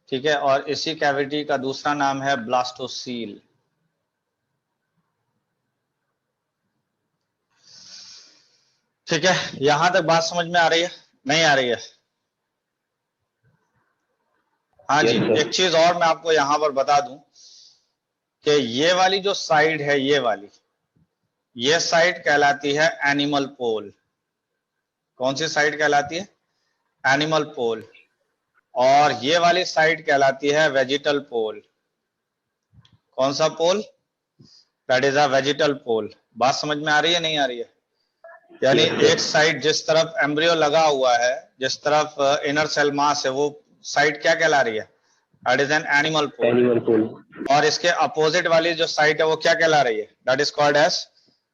Speaker 1: ठीक है। और इसी कैविटी का दूसरा नाम है ब्लास्टोसील। ठीक है, यहां तक बात समझ में आ रही है, नहीं आ रही है? हाँ जी।
Speaker 2: Yes, sir.
Speaker 1: एक चीज और मैं आपको यहां पर बता दूं कि ये वाली जो साइड है, ये साइड कहलाती है एनिमल पोल। कौन सी साइड कहलाती है? एनिमल पोल। और ये वाली साइड कहलाती है वेजिटल पोल। कौन सा पोल? That is a vegetal pole. बात समझ में आ रही है, नहीं आ रही है? यानी
Speaker 2: Yes, sir.
Speaker 1: एक साइड जिस तरफ एम्ब्रियो लगा हुआ है, जिस तरफ इनर सेल मास है, वो साइड क्या कहला रही है? That is an animal pole.
Speaker 2: Animal pool.
Speaker 1: और इसके अपोजिट वाली जो साइड है वो क्या कहला रही है? That is called as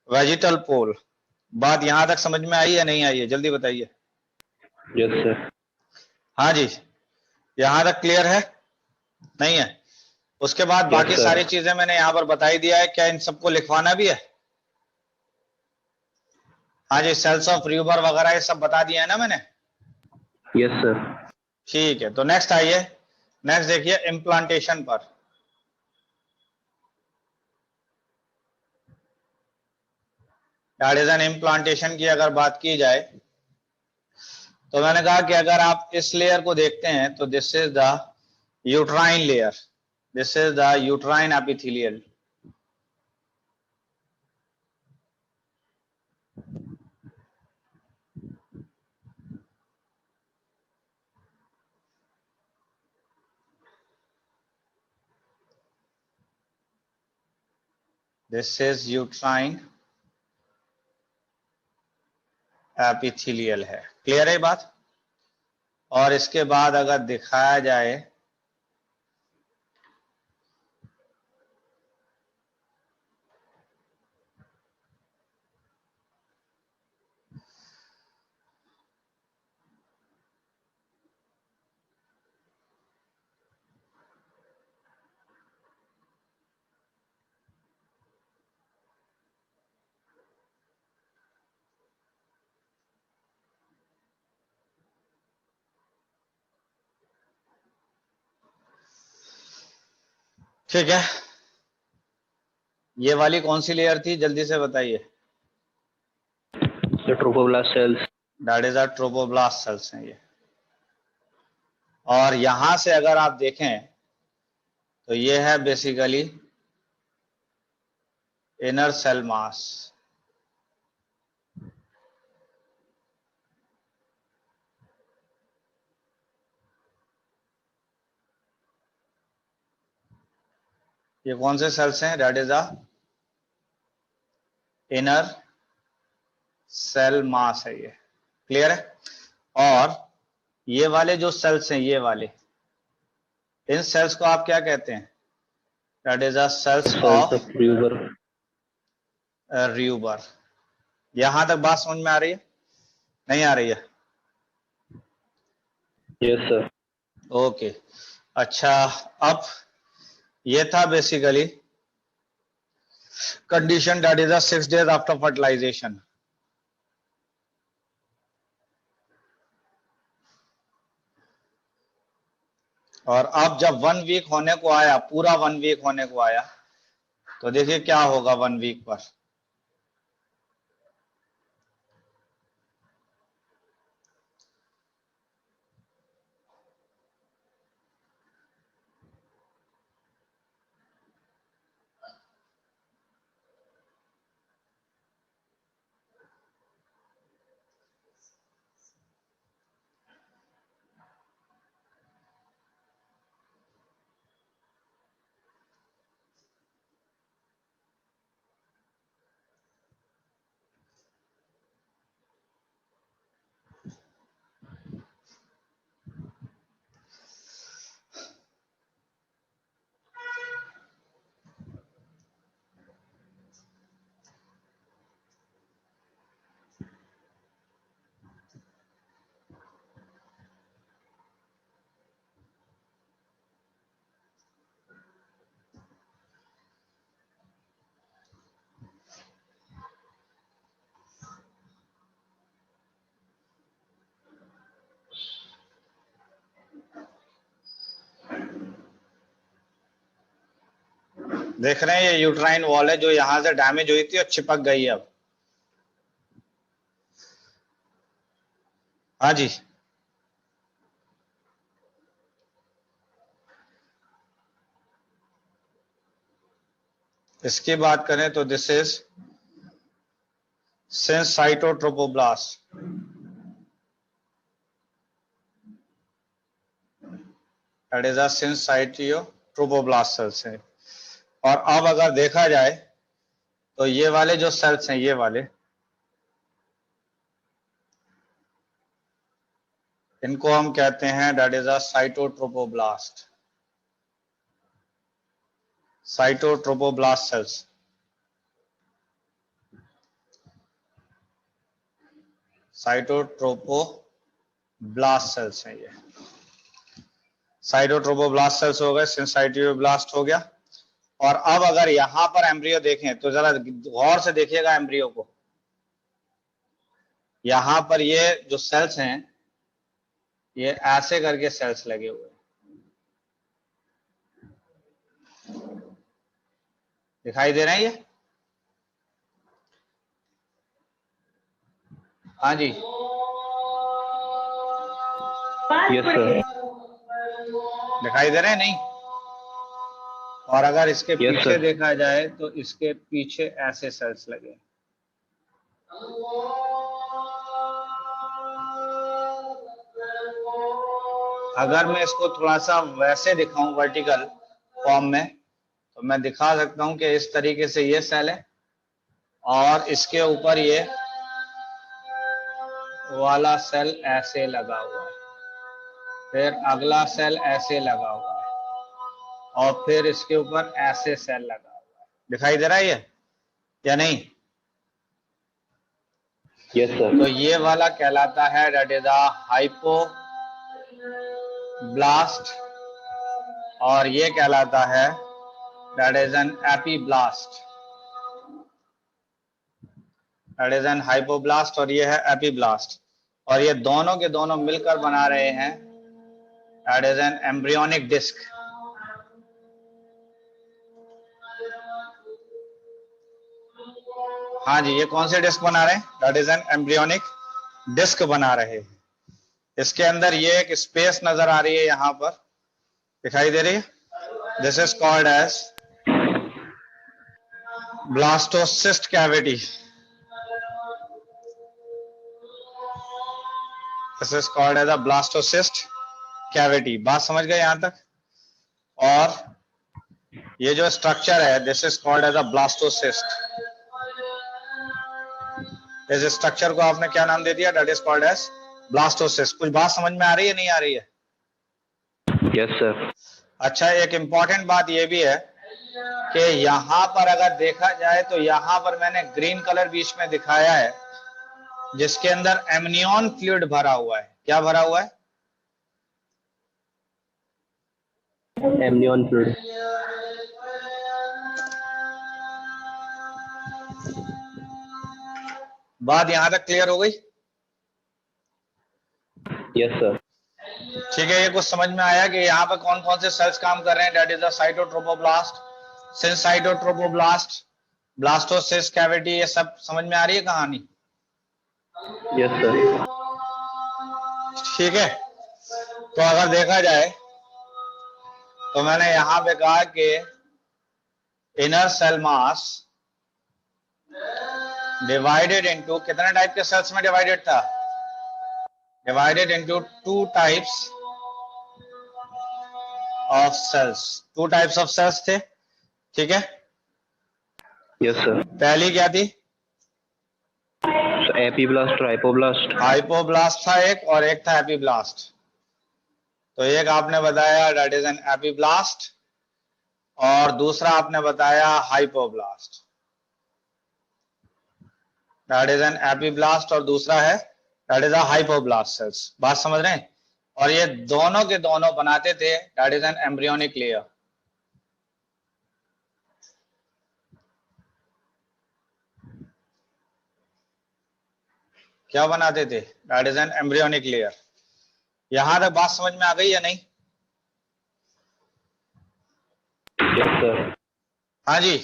Speaker 1: vegetal pole. बात यहां तक समझ में आई है, नहीं आई है? जल्दी बताइए।
Speaker 2: Yes, sir.
Speaker 1: हाँ जी, यहां तक क्लियर है, नहीं है? उसके बाद
Speaker 2: Yes,
Speaker 1: बाकी
Speaker 2: sir.
Speaker 1: सारी चीजें मैंने यहां पर बताई दिया है। क्या इन सबको लिखवाना भी है? हाँ जी, सेल्स ऑफ र्यूबर वगैरह ये सब बता दिया है ना मैंने?
Speaker 2: Yes, sir.
Speaker 1: ठीक है, तो नेक्स्ट आइए, नेक्स्ट देखिए इम्प्लांटेशन पर। दैट इज एन इम्प्लांटेशन की अगर बात की जाए तो मैंने कहा कि अगर आप इस लेयर को देखते हैं तो this is the uterine layer, this is the uterine epithelial. This is uterine epithelial है। क्लियर है बात? और इसके बाद अगर दिखाया जाए ठीक है, ये वाली कौन सी लेयर थी, जल्दी से बताइए।
Speaker 2: The trophoblast cells.
Speaker 1: That is a trophoblast cells हैं ये। और यहां से अगर आप देखें तो ये है बेसिकली इनर सेल मास। ये कौन से सेल्स हैं? That is a inner cell mass है ये। क्लियर है? और ये वाले जो सेल्स हैं, ये वाले, इन सेल्स को आप क्या कहते हैं? That is a cells
Speaker 2: Cells
Speaker 1: of
Speaker 2: of Ruber.
Speaker 1: Rauber. यहां तक बात समझ में आ रही है, नहीं आ रही है?
Speaker 2: Yes, sir.
Speaker 1: ओके, अच्छा। अब ये था basically condition, that is a 6 days after fertilisation. और अब जब 1 वीक होने को आया, पूरा 1 वीक होने को आया, तो देखिए क्या होगा 1 वीक पर। देख रहे हैं ये यूट्राइन वॉल है जो यहां से डैमेज हुई थी और चिपक गई है अब। हाँ जी, इसकी बात करें तो this is syncytotrophoblast। That is a syncytotrophoblast cells है। और अब अगर देखा जाए तो ये वाले जो सेल्स हैं, ये वाले, इनको हम कहते हैं that is a cytotrophoblast. Cytotrophoblast cells. Cytotrophoblast cells हैं ये। साइटोट्रोपोब्लास्ट सेल्स हो गए, सिंसाइटोब्लास्ट हो गया। और अब अगर यहां पर एम्ब्रियो देखें तो जरा गौर से देखिएगा एम्ब्रियो को। यहां पर ये जो सेल्स हैं ये ऐसे करके सेल्स लगे हुए हैं, दिखाई दे रहे हैं ये? हाँ जी,
Speaker 2: यस सर।
Speaker 1: दिखाई दे रहे हैं नहीं? और अगर इसके
Speaker 2: Yes,
Speaker 1: पीछे
Speaker 2: sir.
Speaker 1: देखा जाए तो इसके पीछे ऐसे सेल्स लगे। अगर मैं इसको थोड़ा सा वैसे दिखाऊं वर्टिकल फॉर्म में तो मैं दिखा सकता हूं कि इस तरीके से ये सेल है और इसके ऊपर ये वाला सेल ऐसे लगा हुआ है, फिर अगला सेल ऐसे लगा हुआ है और फिर इसके ऊपर ऐसे सेल लगा हुआ है। दिखाई दे रहा है ये या नहीं?
Speaker 2: Yes, sir.
Speaker 1: तो ये वाला कहलाता है दैट इज अ हाइपोब्लास्ट और ये कहलाता है that is an epiblast. That is N hypoblast और ये है एपीब्लास्ट। और ये दोनों के दोनों मिलकर बना रहे हैं that is an embryonic disc. हाँ जी, ये कौन से डिस्क बना रहे हैं? That is an embryonic disc बना रहे हैं। इसके अंदर ये एक स्पेस नजर आ रही है, यहां पर दिखाई दे रही है। This is called as blastocyst cavity. This is called as a blastocyst cavity. बात समझ गए यहां तक? और ये जो स्ट्रक्चर है this is called as a blastocyst. इस स्ट्रक्चर को आपने क्या नाम दे दिया? That is called as blastocyst. कुछ बात समझ में आ रही है, नहीं आ रही है?
Speaker 2: Yes, sir.
Speaker 1: अच्छा, एक इंपॉर्टेंट बात यह भी है कि यहां पर अगर देखा जाए तो यहां पर मैंने ग्रीन कलर बीच में दिखाया है जिसके अंदर एमनियन फ्लूइड भरा हुआ है। क्या भरा हुआ है?
Speaker 2: Amnion fluid.
Speaker 1: बात यहां तक क्लियर हो गई?
Speaker 2: Yes, sir.
Speaker 1: ठीक है, ये कुछ समझ में आया कि यहाँ पर कौन कौन से सेल्स काम कर रहे हैं? That is the cytotrophoblast, syncytiotrophoblast, blastocyst cavity. ये सब समझ में आ रही है कहानी?
Speaker 2: Yes, sir.
Speaker 1: ठीक है, तो अगर देखा जाए तो मैंने यहां पे कहा कि inner cell mass divided into, कितने टाइप के सेल्स में डिवाइडेड था? Divided into two types of cells. Two types of cells थे, ठीक है?
Speaker 2: Yes, sir.
Speaker 1: पहली क्या थी?
Speaker 2: So, epiblast or hypoblast?
Speaker 1: Hypoblast था एक और एक था एपीब्लास्ट। तो एक आपने बताया दैट इज एन एपीब्लास्ट और दूसरा आपने बताया hypoblast. That is an epiblast और दूसरा है that is a hypoblast cells. बात समझ रहे हैं? और ये दोनों के दोनों बनाते थे that is an embryonic layer. क्या बनाते थे? That is an embryonic layer. यहां तक बात समझ में आ गई या नहीं?
Speaker 2: Yes, sir.
Speaker 1: हाँ जी